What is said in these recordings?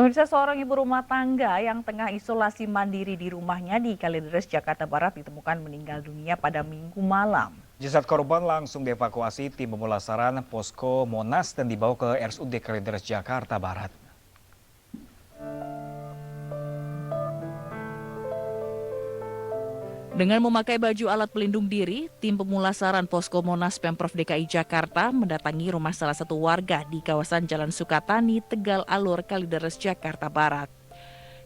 Pemirsa, seorang ibu rumah tangga yang tengah isolasi mandiri di rumahnya di Kalideres, Jakarta Barat ditemukan meninggal dunia pada Minggu malam. Jasad korban langsung dievakuasi tim pemulasaran Posko Monas dan dibawa ke RSUD Kalideres, Jakarta Barat. Dengan memakai baju alat pelindung diri, tim pemulasaran Posko Monas Pemprov DKI Jakarta mendatangi rumah salah satu warga di kawasan Jalan Sukatani, Tegal Alur, Kalideres, Jakarta Barat.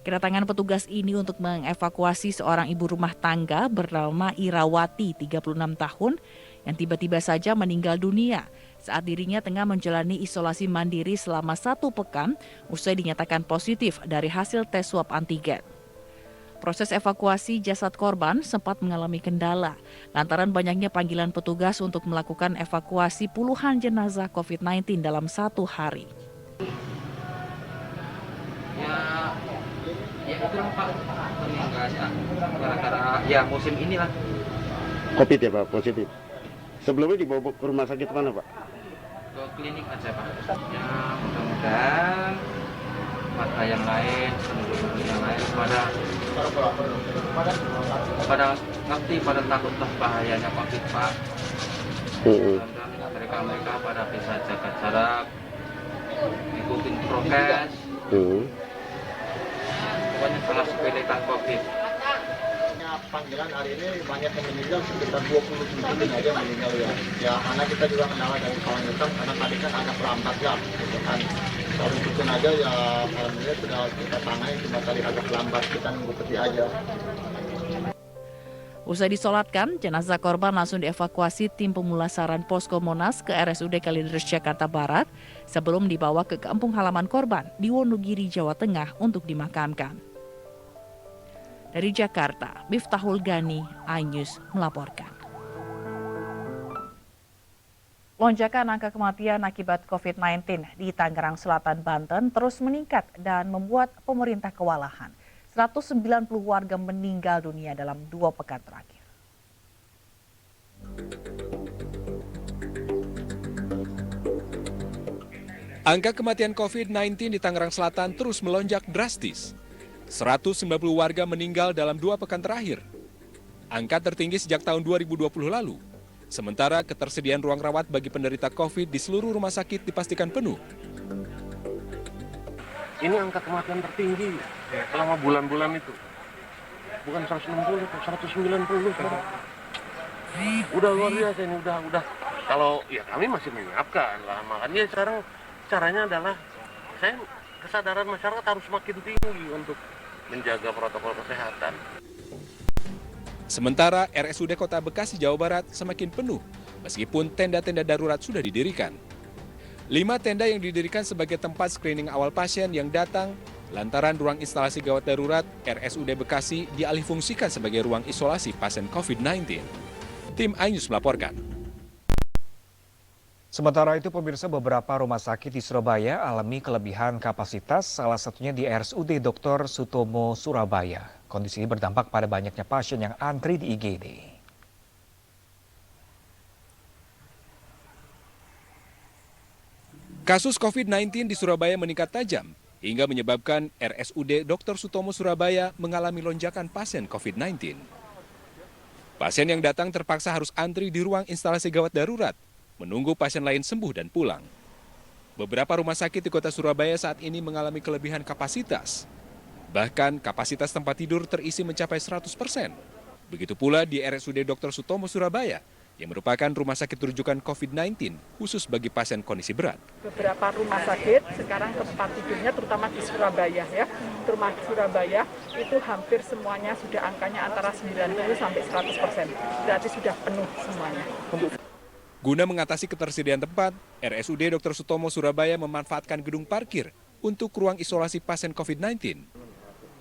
Kedatangan petugas ini untuk mengevakuasi seorang ibu rumah tangga bernama Irawati, 36 tahun, yang tiba-tiba saja meninggal dunia saat dirinya tengah menjalani isolasi mandiri selama 1 pekan usai dinyatakan positif dari hasil tes swab antigen. Proses evakuasi jasad korban sempat mengalami kendala lantaran banyaknya panggilan petugas untuk melakukan evakuasi puluhan jenazah COVID-19 dalam 1 hari. Ya itu lah Pak, meninggalnya gara-gara ya musim inilah. Covid ya Pak, positif. Sebelumnya dibawa ke rumah sakit mana Pak? Ke klinik aja Pak. Ya mudah-mudahan warga yang lain, penduduk yang lain pada ngerti, pada takutlah bahayanya Covid Pak. Dan mereka pada bisa jaga jarak, ikutin prokes. Pokoknya sangat sepelekan Covid. Panggilan hari ini banyak yang meninggal, sekitar 27 aja yang meninggal ya. Ya karena kita juga kendala dari kawan hitam karena tadi kan agak lambat ya, gitu kan. Kalau ikutin aja ya alhamdulillah sudah kita tangani, cuma tadi agak lambat kita nunggu peti aja. Usai disolatkan, jenazah korban langsung dievakuasi tim pemulasaran Posko Monas ke RSUD Kalideres, Jakarta Barat sebelum dibawa ke kampung halaman korban di Wonogiri, Jawa Tengah untuk dimakamkan. Dari Jakarta, Miftahul Gani, iNews melaporkan. Lonjakan angka kematian akibat COVID-19 di Tangerang Selatan, Banten terus meningkat dan membuat pemerintah kewalahan. 190 warga meninggal dunia dalam 2 pekan terakhir. Angka kematian COVID-19 di Tangerang Selatan terus melonjak drastis. 190 warga meninggal dalam 2 pekan terakhir. Angka tertinggi sejak tahun 2020 lalu. Sementara ketersediaan ruang rawat bagi penderita COVID di seluruh rumah sakit dipastikan penuh. Ini angka kematian tertinggi selama bulan-bulan itu. Bukan 160, 190. Udah luar biasa ini, udah. Kalau ya kami masih menyiapkan lah, makanya sekarang caranya adalah kesadaran masyarakat harus makin tinggi untuk menjaga protokol kesehatan. Sementara RSUD Kota Bekasi, Jawa Barat semakin penuh, meskipun tenda-tenda darurat sudah didirikan. 5 tenda yang didirikan sebagai tempat screening awal pasien yang datang lantaran ruang instalasi gawat darurat RSUD Bekasi dialihfungsikan sebagai ruang isolasi pasien COVID-19. Tim iNews melaporkan. Sementara itu pemirsa, beberapa rumah sakit di Surabaya alami kelebihan kapasitas, salah satunya di RSUD Dr. Sutomo Surabaya. Kondisi ini berdampak pada banyaknya pasien yang antri di IGD. Kasus COVID-19 di Surabaya meningkat tajam hingga menyebabkan RSUD Dr. Sutomo Surabaya mengalami lonjakan pasien COVID-19. Pasien yang datang terpaksa harus antri di ruang instalasi gawat darurat, menunggu pasien lain sembuh dan pulang. Beberapa rumah sakit di kota Surabaya saat ini mengalami kelebihan kapasitas. Bahkan kapasitas tempat tidur terisi mencapai 100%. Begitu pula di RSUD Dr. Sutomo Surabaya, yang merupakan rumah sakit rujukan COVID-19 khusus bagi pasien kondisi berat. Beberapa rumah sakit sekarang tempat tidurnya terutama di Surabaya ya. Rumah Surabaya itu hampir semuanya sudah angkanya antara 90 sampai 100%. Berarti sudah penuh semuanya. Guna mengatasi ketersediaan tempat, RSUD Dr. Sutomo Surabaya memanfaatkan gedung parkir untuk ruang isolasi pasien COVID-19.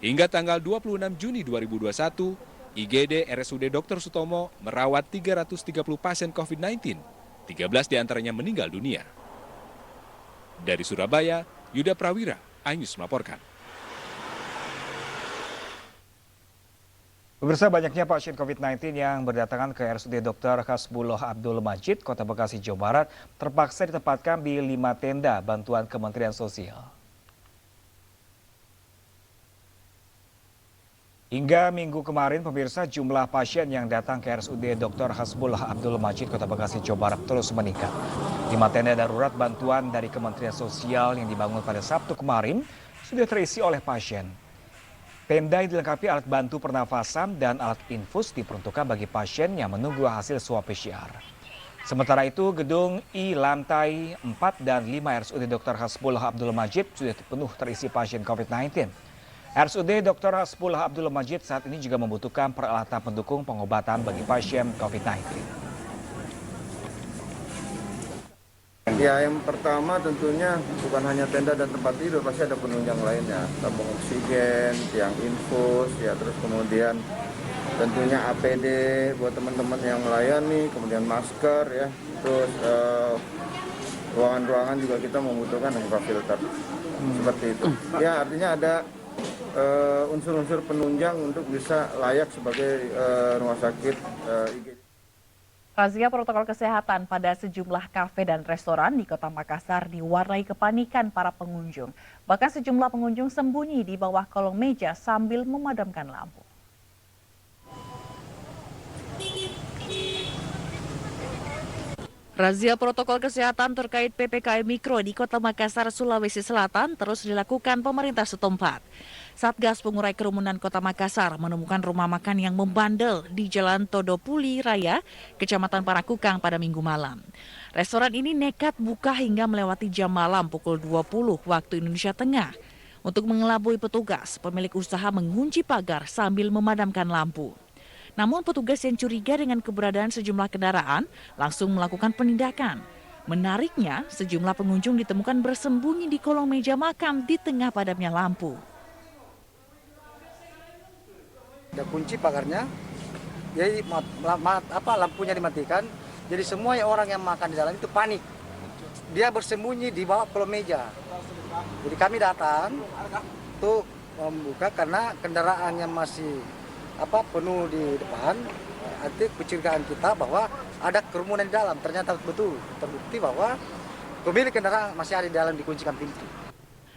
Hingga tanggal 26 Juni 2021, IGD RSUD Dr. Sutomo merawat 330 pasien COVID-19, 13 diantaranya meninggal dunia. Dari Surabaya, Yuda Prawira, iNews melaporkan. Pemirsa, banyaknya pasien COVID-19 yang berdatangan ke RSUD Dr. Hasbullah Abdul Majid, Kota Bekasi, Jawa Barat, terpaksa ditempatkan di 5 tenda bantuan Kementerian Sosial. Hingga minggu kemarin, pemirsa, jumlah pasien yang datang ke RSUD Dr. Hasbullah Abdul Majid, Kota Bekasi, Jawa Barat terus meningkat. 5 tenda darurat bantuan dari Kementerian Sosial yang dibangun pada Sabtu kemarin sudah terisi oleh pasien. Tenda dilengkapi alat bantu pernafasan dan alat infus diperuntukkan bagi pasien yang menunggu hasil swab PCR. Sementara itu, gedung I lantai 4 dan 5 RSUD Dr. Hasbullah Abdul Majid sudah penuh terisi pasien COVID-19. RSUD Dr. Hasbullah Abdul Majid saat ini juga membutuhkan peralatan pendukung pengobatan bagi pasien COVID-19. Ya, yang pertama tentunya bukan hanya tenda dan tempat tidur, pasti ada penunjang lainnya, tabung oksigen, tiang infus, ya terus kemudian tentunya APD buat teman-teman yang melayani, kemudian masker, ya, terus ruangan-ruangan juga kita membutuhkan infrafilter seperti itu. Ya, artinya ada unsur-unsur penunjang untuk bisa layak sebagai rumah sakit IGD. Razia protokol kesehatan pada sejumlah kafe dan restoran di Kota Makassar diwarnai kepanikan para pengunjung. Bahkan sejumlah pengunjung sembunyi di bawah kolong meja sambil memadamkan lampu. Razia protokol kesehatan terkait PPKM Mikro di Kota Makassar, Sulawesi Selatan terus dilakukan pemerintah setempat. Satgas Pengurai Kerumunan Kota Makassar menemukan rumah makan yang membandel di Jalan Todopuli Raya, Kecamatan Parakukang pada Minggu malam. Restoran ini nekat buka hingga melewati jam malam pukul 20 waktu Indonesia Tengah. Untuk mengelabui petugas, pemilik usaha mengunci pagar sambil memadamkan lampu. Namun petugas yang curiga dengan keberadaan sejumlah kendaraan langsung melakukan penindakan. Menariknya, sejumlah pengunjung ditemukan bersembunyi di kolong meja makan di tengah padamnya lampu. Ada kunci pagarnya, jadi lampunya dimatikan, jadi semua orang yang makan di dalam itu panik. Dia bersembunyi di bawah kolong meja. Jadi kami datang untuk membuka karena kendaraannya masih penuh di depan. Arti kecurigaan kita bahwa ada kerumunan di dalam. Ternyata betul terbukti bahwa pemilik kendaraan masih ada di dalam, dikuncikan pintu.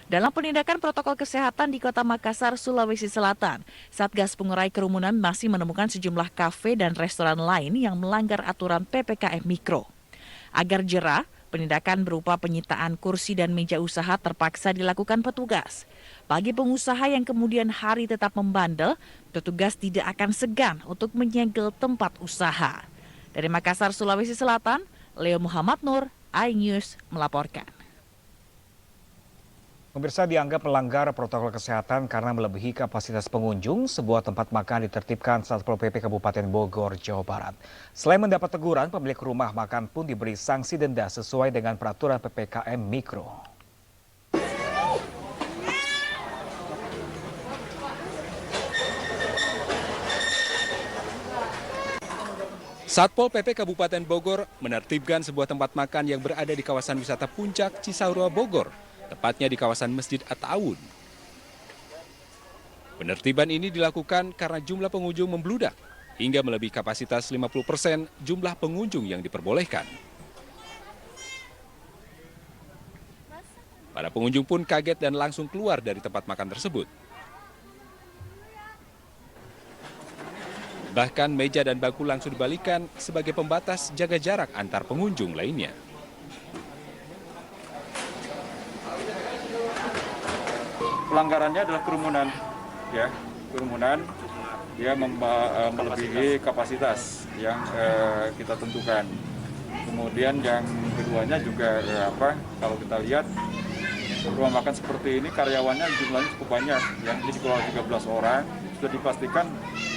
Dalam penindakan protokol kesehatan di Kota Makassar, Sulawesi Selatan, Satgas Pengurai Kerumunan masih menemukan sejumlah kafe dan restoran lain yang melanggar aturan PPKM Mikro. Agar jera, penindakan berupa penyitaan kursi dan meja usaha terpaksa dilakukan petugas. Bagi pengusaha yang kemudian hari tetap membandel, petugas tidak akan segan untuk menyegel tempat usaha. Dari Makassar, Sulawesi Selatan, Leo Muhammad Nur, iNews melaporkan. Pemirsa, dianggap melanggar protokol kesehatan karena melebihi kapasitas pengunjung, sebuah tempat makan ditertibkan Satpol PP Kabupaten Bogor, Jawa Barat. Selain mendapat teguran, pemilik rumah makan pun diberi sanksi denda sesuai dengan peraturan PPKM Mikro. Satpol PP Kabupaten Bogor menertibkan sebuah tempat makan yang berada di kawasan wisata Puncak Cisaura Bogor, tepatnya di kawasan Masjid At-Ta'awun. Penertiban ini dilakukan karena jumlah pengunjung membludak hingga melebihi kapasitas 50% jumlah pengunjung yang diperbolehkan. Para pengunjung pun kaget dan langsung keluar dari tempat makan tersebut. Bahkan meja dan bangku langsung dibalikan sebagai pembatas jaga jarak antar pengunjung lainnya. Pelanggarannya adalah kerumunan, ya, kerumunan, dia melebihi kapasitas yang kita tentukan. Kemudian yang keduanya juga kalau kita lihat rumah makan seperti ini karyawannya jumlahnya cukup banyak, yang ini dikelola 13 orang, sudah dipastikan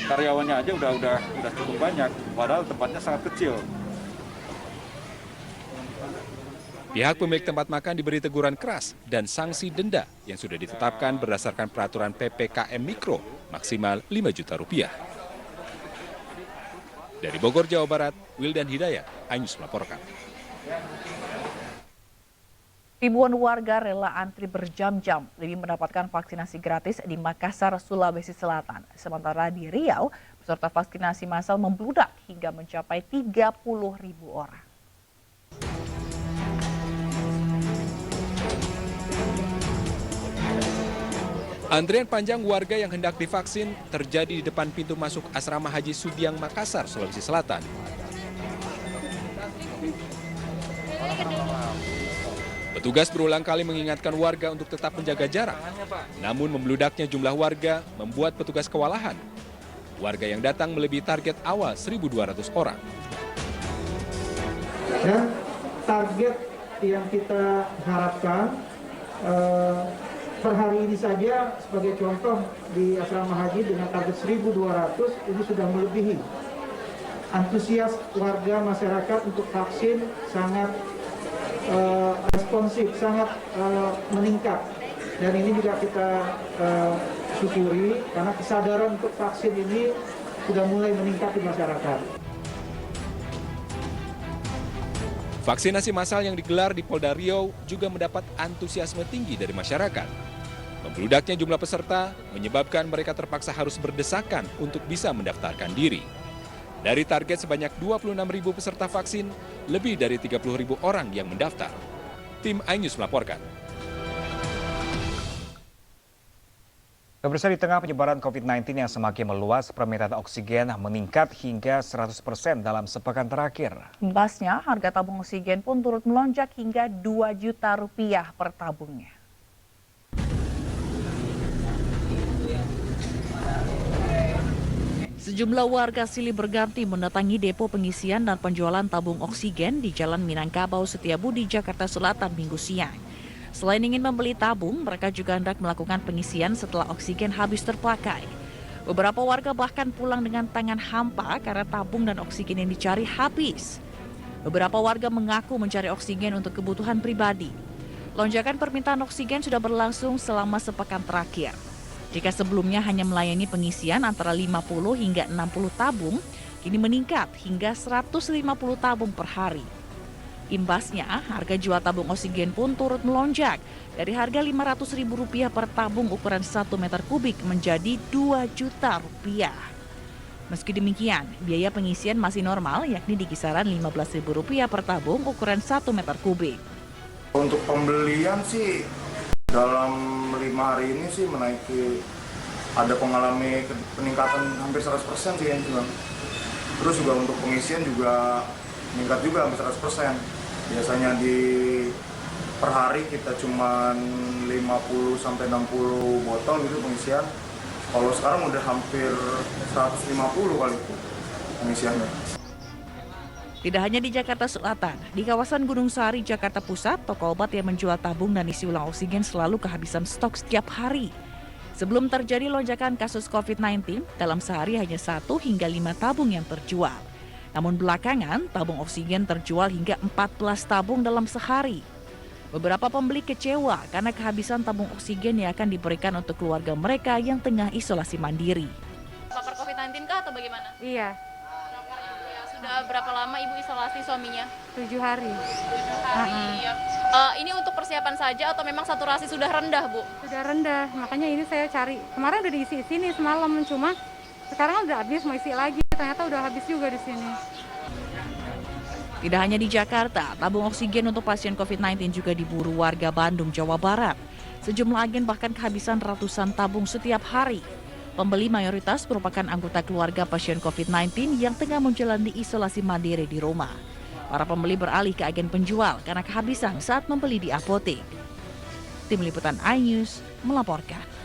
karyawannya aja udah cukup banyak, padahal tempatnya sangat kecil. Pihak pemilik tempat makan diberi teguran keras dan sanksi denda yang sudah ditetapkan berdasarkan peraturan PPKM Mikro maksimal 5 juta rupiah. Dari Bogor, Jawa Barat, Wildan Hidayat, iNews melaporkan. Ribuan warga rela antri berjam-jam demi mendapatkan vaksinasi gratis di Makassar, Sulawesi Selatan. Sementara di Riau, peserta vaksinasi massal membludak hingga mencapai 30.000 orang. Antrian panjang warga yang hendak divaksin terjadi di depan pintu masuk Asrama Haji Sudiang Makassar, Sulawesi Selatan. Petugas berulang kali mengingatkan warga untuk tetap menjaga jarak. Namun membludaknya jumlah warga membuat petugas kewalahan. Warga yang datang melebihi target awal 1.200 orang. Dan target yang kita harapkan per hari ini saja sebagai contoh di asrama haji dengan target 1.200 ini sudah melebihi. Antusias warga masyarakat untuk vaksin sangat responsif, sangat meningkat. Dan ini juga kita syukuri karena kesadaran untuk vaksin ini sudah mulai meningkat di masyarakat. Vaksinasi massal yang digelar di Polda Riau juga mendapat antusiasme tinggi dari masyarakat. Membludaknya jumlah peserta menyebabkan mereka terpaksa harus berdesakan untuk bisa mendaftarkan diri. Dari target sebanyak 26.000 peserta vaksin, lebih dari 30.000 orang yang mendaftar. Tim iNews melaporkan. Pemirsa, di tengah penyebaran COVID-19 yang semakin meluas, permintaan oksigen meningkat hingga 100% dalam sepekan terakhir. Imbasnya, harga tabung oksigen pun turut melonjak hingga Rp2 juta per tabungnya. Sejumlah warga silih berganti mendatangi depo pengisian dan penjualan tabung oksigen di Jalan Minangkabau Setiabudi, Jakarta Selatan Minggu siang. Selain ingin membeli tabung, mereka juga hendak melakukan pengisian setelah oksigen habis terpakai. Beberapa warga bahkan pulang dengan tangan hampa karena tabung dan oksigen yang dicari habis. Beberapa warga mengaku mencari oksigen untuk kebutuhan pribadi. Lonjakan permintaan oksigen sudah berlangsung selama sepekan terakhir. Jika sebelumnya hanya melayani pengisian antara 50 hingga 60 tabung, kini meningkat hingga 150 tabung per hari. Imbasnya, harga jual tabung oksigen pun turut melonjak dari harga Rp500.000 per tabung ukuran 1 meter kubik menjadi Rp2 juta. Meski demikian, biaya pengisian masih normal yakni di kisaran Rp15.000 per tabung ukuran 1 meter kubik. Untuk pembelian sih dalam 5 hari ini sih menaiki, ada mengalami peningkatan hampir 100% sih yang jual. Terus juga untuk pengisian juga meningkat juga hampir 100%. Biasanya di per hari kita cuma 50 sampai 60 botol gitu pengisian. Kalau sekarang udah hampir 150 kali itu pengisiannya. Tidak hanya di Jakarta Selatan, di kawasan Gunung Sahari, Jakarta Pusat, toko obat yang menjual tabung dan isi ulang oksigen selalu kehabisan stok setiap hari. Sebelum terjadi lonjakan kasus COVID-19, dalam sehari hanya 1 hingga 5 tabung yang terjual. Namun belakangan, tabung oksigen terjual hingga 14 tabung dalam sehari. Beberapa pembeli kecewa karena kehabisan tabung oksigen yang akan diberikan untuk keluarga mereka yang tengah isolasi mandiri. Papar COVID-19 kah atau bagaimana? Iya. Sudah berapa lama Ibu isolasi suaminya? 7 hari. 7 hari. Ya. Ini untuk persiapan saja atau memang saturasi sudah rendah, Bu? Sudah rendah, makanya ini saya cari. Kemarin udah diisi sini semalam, cuma sekarang udah habis, mau isi lagi. Ternyata udah habis juga di sini. Tidak hanya di Jakarta, tabung oksigen untuk pasien COVID-19 juga diburu warga Bandung, Jawa Barat. Sejumlah agen bahkan kehabisan ratusan tabung setiap hari. Pembeli mayoritas merupakan anggota keluarga pasien COVID-19 yang tengah menjalani isolasi mandiri di rumah. Para pembeli beralih ke agen penjual karena kehabisan saat membeli di apotek. Tim Liputan iNews melaporkan.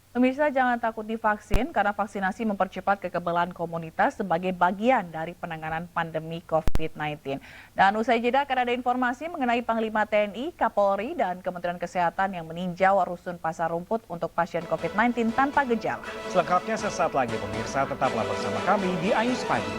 Pemirsa, jangan takut divaksin karena vaksinasi mempercepat kekebalan komunitas sebagai bagian dari penanganan pandemi COVID-19. Dan usai jeda akan ada informasi mengenai Panglima TNI, Kapolri, dan Kementerian Kesehatan yang meninjau rusun Pasar Rumput untuk pasien COVID-19 tanpa gejala. Selengkapnya sesaat lagi pemirsa, tetaplah bersama kami di iNews Pagi.